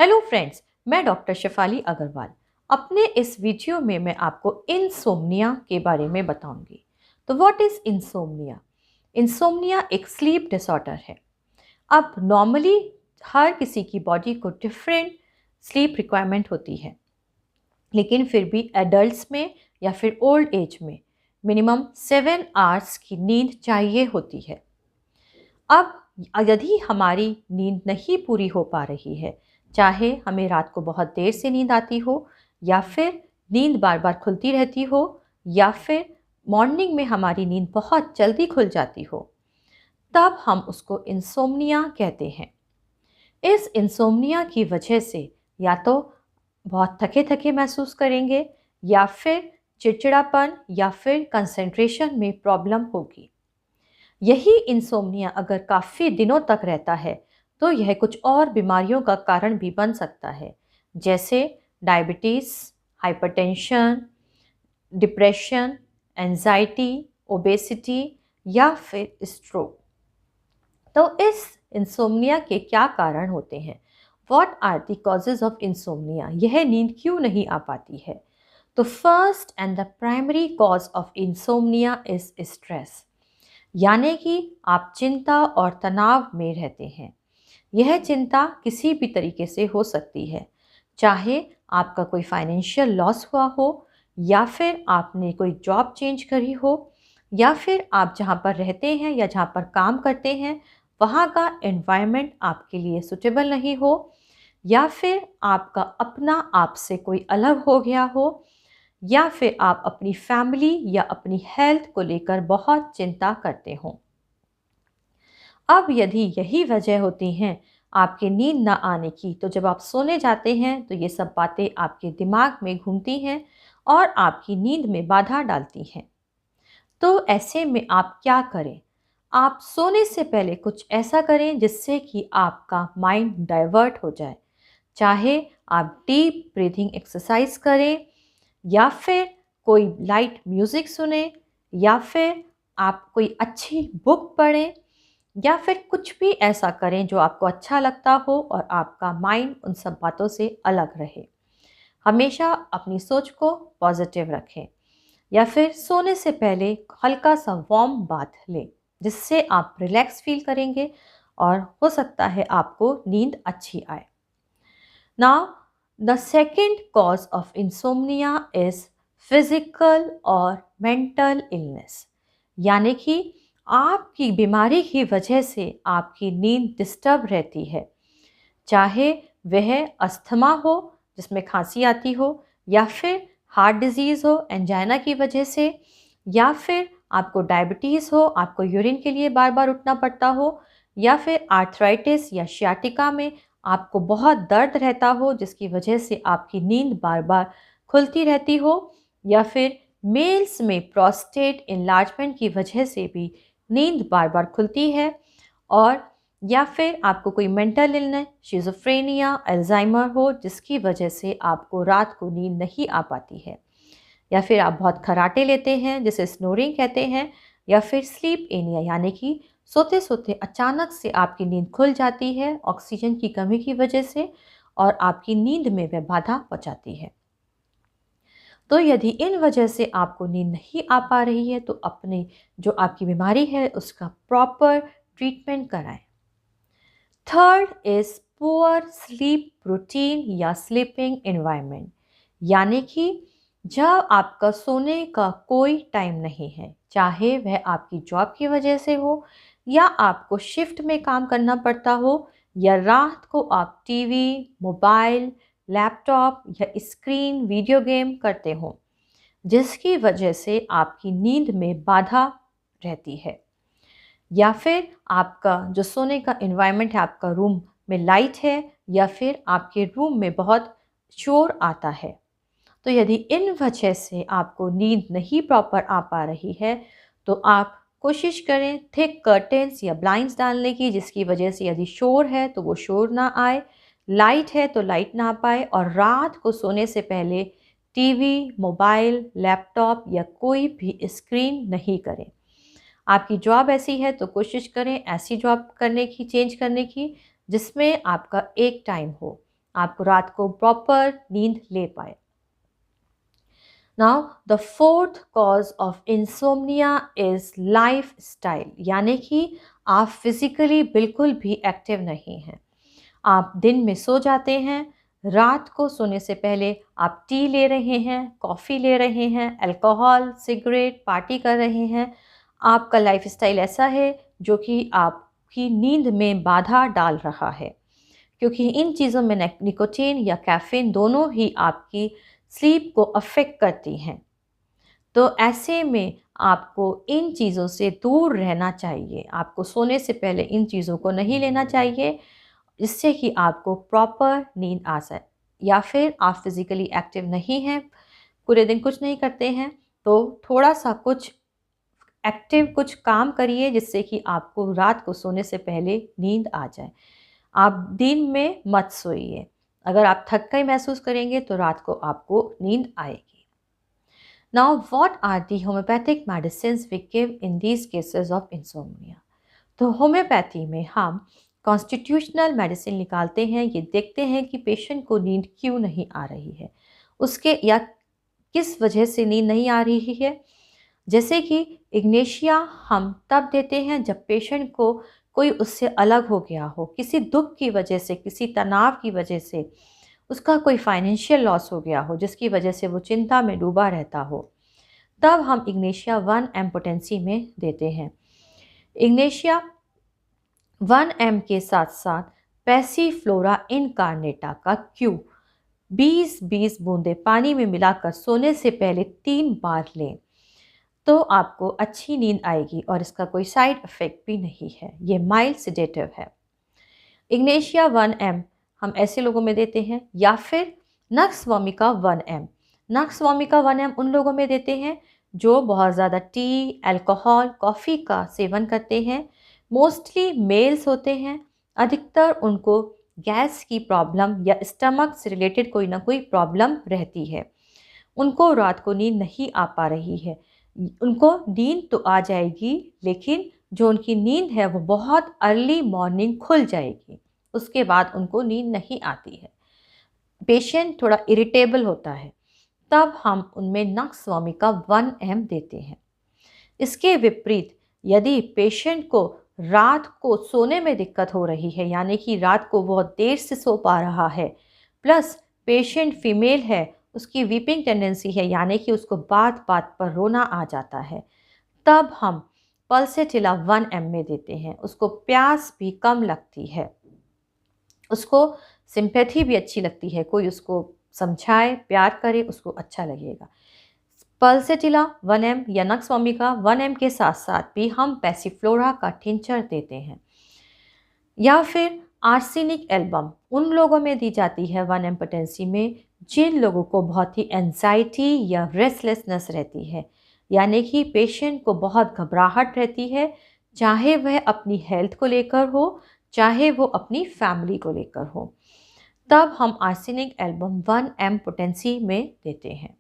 Hello friends, मैं doctor Shefali Agarwal. अपने इस वीडियो में मैं आपको इंसोम्निया के बारे में बताऊंगी। तो व्हाट इज़ इंसोम्निया? इंसोम्निया एक स्लीप डिसऑर्डर है। अब नॉर्मली हर किसी की बॉडी को डिफरेंट स्लीप रिक्वायरमेंट होती है, लेकिन फिर भी एडल्ट्स में या फिर ओल्ड एज में मिनिमम 7 आवर्स की नींद चाहिए होती है। अब यदि हमारी नींद नहीं पूरी हो पा रही है, चाहे हमें रात को बहुत देर से नींद आती हो या फिर नींद बार बार खुलती रहती हो या फिर मॉर्निंग में हमारी नींद बहुत जल्दी खुल जाती हो, तब हम उसको इंसोम्निया कहते हैं। इस इंसोम्निया की वजह से या तो बहुत थके थके महसूस करेंगे या फिर चिड़चिड़ापन या फिर कंसंट्रेशन में प्रॉब्लम होगी। यही इंसोम्निया अगर काफ़ी दिनों तक रहता है तो यह कुछ और बीमारियों का कारण भी बन सकता है, जैसे diabetes, hypertension, depression, anxiety, obesity या फिर स्ट्रोक। तो इस इंसोम्निया के क्या कारण होते हैं? What are the causes of insomnia? यह नींद क्यों नहीं आ पाती है? तो first and the primary cause of insomnia is stress, यानी कि आप चिंता और तनाव में रहते हैं। यह चिंता किसी भी तरीके से हो सकती है, चाहे आपका कोई फाइनेंशियल लॉस हुआ हो या फिर आपने कोई जॉब चेंज करी हो या फिर आप जहाँ पर रहते हैं या जहाँ पर काम करते हैं वहाँ का एनवायरनमेंट आपके लिए सुटेबल नहीं हो या फिर आपका अपना आपसे कोई अलग हो गया हो या फिर आप अपनी फैमिली या अपनी हेल्थ को लेकर बहुत चिंता करते हो। अब यदि यही वजह होती हैं आपके नींद ना आने की, तो जब आप सोने जाते हैं तो ये सब बातें आपके दिमाग में घूमती हैं और आपकी नींद में बाधा डालती हैं। तो ऐसे में आप क्या करें? आप सोने से पहले कुछ ऐसा करें जिससे कि आपका माइंड डाइवर्ट हो जाए। चाहे आप डीप ब्रीथिंग एक्सरसाइज करें या फिर कोई लाइट म्यूज़िक सुने या फिर आप कोई अच्छी बुक पढ़ें या फिर कुछ भी ऐसा करें जो आपको अच्छा लगता हो और आपका माइंड उन सब बातों से अलग रहे। हमेशा अपनी सोच को पॉजिटिव रखें या फिर सोने से पहले हल्का सा वार्म बाथ लें, जिससे आप रिलैक्स फील करेंगे और हो सकता है आपको नींद अच्छी आए। Now the second cause of insomnia is physical और मेंटल इलनेस, यानी कि आपकी बीमारी की वजह से आपकी नींद डिस्टर्ब रहती है, चाहे वह अस्थमा हो जिसमें खांसी आती हो या फिर हार्ट डिजीज़ हो एंजाइना की वजह से या फिर आपको डायबिटीज़ हो, आपको यूरिन के लिए बार बार उठना पड़ता हो या फिर आर्थराइटिस या शियाटिका में आपको बहुत दर्द रहता हो जिसकी वजह से आपकी नींद बार बार खुलती रहती हो या फिर मेल्स में प्रोस्टेट इनलार्जमेंट की वजह से भी नींद बार बार खुलती है, और या फिर आपको कोई मेंटल इलनेस, शिज़ोफ्रेनिया, अल्जाइमर हो जिसकी वजह से आपको रात को नींद नहीं आ पाती है, या फिर आप बहुत खर्राटे लेते हैं जिसे स्नोरिंग कहते हैं, या फिर स्लीप एनिया यानी कि सोते सोते अचानक से आपकी नींद खुल जाती है ऑक्सीजन की कमी की वजह से और आपकी नींद में वह बाधा पहुंचाती है। तो यदि इन वजह से आपको नींद नहीं आ पा रही है तो अपने जो आपकी बीमारी है उसका प्रॉपर ट्रीटमेंट कराएं। Third is poor sleep routine या स्लीपिंग एनवायरनमेंट, यानी कि जब आपका सोने का कोई टाइम नहीं है, चाहे वह आपकी जॉब की वजह से हो या आपको शिफ्ट में काम करना पड़ता हो या रात को आप टीवी, मोबाइल, लैपटॉप या स्क्रीन वीडियो गेम करते हो जिसकी वजह से आपकी नींद में बाधा रहती है, या फिर आपका जो सोने का एनवायरनमेंट है, आपका रूम में लाइट है या फिर आपके रूम में बहुत शोर आता है। तो यदि इन वजह से आपको नींद नहीं प्रॉपर आ पा रही है तो आप कोशिश करें थिक कर्टेन्स या ब्लाइंड्स डालने की, जिसकी वजह से यदि शोर है तो वो शोर ना आए, लाइट है तो लाइट ना पाए, और रात को सोने से पहले टीवी, मोबाइल, लैपटॉप या कोई भी स्क्रीन नहीं करें। आपकी जॉब ऐसी है तो कोशिश करें ऐसी जॉब करने की, चेंज करने की जिसमें आपका एक टाइम हो, आपको रात को प्रॉपर नींद ले पाए। Now the fourth cause of insomnia is life style, यानी कि आप फिजिकली बिल्कुल भी एक्टिव नहीं हैं। आप दिन में सो जाते हैं, रात को सोने से पहले आप टी ले रहे हैं, कॉफ़ी ले रहे हैं, अल्कोहल, सिगरेट, पार्टी कर रहे हैं। आपका लाइफस्टाइल ऐसा है जो कि आपकी नींद में बाधा डाल रहा है, क्योंकि इन चीज़ों में निकोटीन या कैफ़ीन दोनों ही आपकी स्लीप को अफेक्ट करती हैं। तो ऐसे में आपको इन चीज़ों से दूर रहना चाहिए। आपको सोने से पहले इन चीज़ों को नहीं लेना चाहिए, जिससे कि आपको प्रॉपर नींद आ जाए। या फिर आप फिज़िकली एक्टिव नहीं हैं, पूरे दिन कुछ नहीं करते हैं, तो थोड़ा-सा कुछ एक्टिव कुछ काम करिए जिससे कि आपको रात को सोने से पहले नींद आ जाए। आप दिन में मत सोइए। अगर आप थक गए महसूस करेंगे तो रात को आपको नींद आएगी। Now, what are the homeopathic medicines we give in these cases of insomnia? तो होम्योपैथी में हम कॉन्स्टिट्यूशनल मेडिसिन निकालते हैं, ये देखते हैं कि पेशेंट को नींद क्यों नहीं आ रही है, उसके या किस वजह से नींद नहीं आ रही है। जैसे कि इग्नेशिया हम तब देते हैं जब पेशेंट को कोई उससे अलग हो गया हो, किसी दुख की वजह से, किसी तनाव की वजह से, उसका कोई फाइनेंशियल लॉस हो गया हो जिसकी वजह से वो चिंता में डूबा रहता हो, तब हम इग्नेशिया 1 एम पोटेंसी में देते हैं। इग्नेशिया 1 एम के साथ साथ पैसीफ्लोरा इनकार्नेटा का क्यू 20-20 बूंदे पानी में मिलाकर सोने से पहले 3 बार लें, तो आपको अच्छी नींद आएगी और इसका कोई साइड इफ़ेक्ट भी नहीं है। ये माइल्ड सेडेटिव है। इग्नेशिया 1 एम हम ऐसे लोगों में देते हैं, या फिर nux vomica 1 M. Nux vomica 1 M उन लोगों में देते हैं जो बहुत ज़्यादा टी, अल्कोहल, कॉफ़ी का सेवन करते हैं। मोस्टली मेल्स होते हैं। अधिकतर उनको गैस की प्रॉब्लम या स्टमक से रिलेटेड कोई ना कोई प्रॉब्लम रहती है। उनको रात को नींद नहीं आ पा रही है। उनको नींद तो आ जाएगी, लेकिन जो उनकी नींद है वो बहुत अर्ली मॉर्निंग खुल जाएगी, उसके बाद उनको नींद नहीं आती है। पेशेंट थोड़ा इरिटेबल होता है, तब हम उनमें नक्स वोमिका 1 एम देते हैं। इसके विपरीत यदि पेशेंट को रात को सोने में दिक्कत हो रही है, यानी कि रात को बहुत देर से सो पा रहा है, प्लस पेशेंट फीमेल है, उसकी वीपिंग टेंडेंसी है, यानी कि उसको बात बात पर रोना आ जाता है, तब हम पल्सेटिला 1 एम में देते हैं। उसको प्यास भी कम लगती है, उसको सिंपैथी भी अच्छी लगती है, कोई उसको समझाए, प्यार करे, उसको अच्छा लगेगा। पल्सेटिला 1 एम या नक्स वोमिका 1 एम के साथ साथ भी हम पैसीफ्लोरा का टिंचर देते हैं। या फिर आर्सेनिक एल्बम उन लोगों में दी जाती है 1 एम पोटेंसी में जिन लोगों को बहुत ही एंजाइटी या रेस्टलेसनेस रहती है, यानी कि पेशेंट को बहुत घबराहट रहती है, चाहे वह अपनी हेल्थ को लेकर हो, चाहे वो अपनी फैमिली को लेकर हो। तब हम आर्सेनिक एल्बम 1 एम पोटेंसी में देते हैं।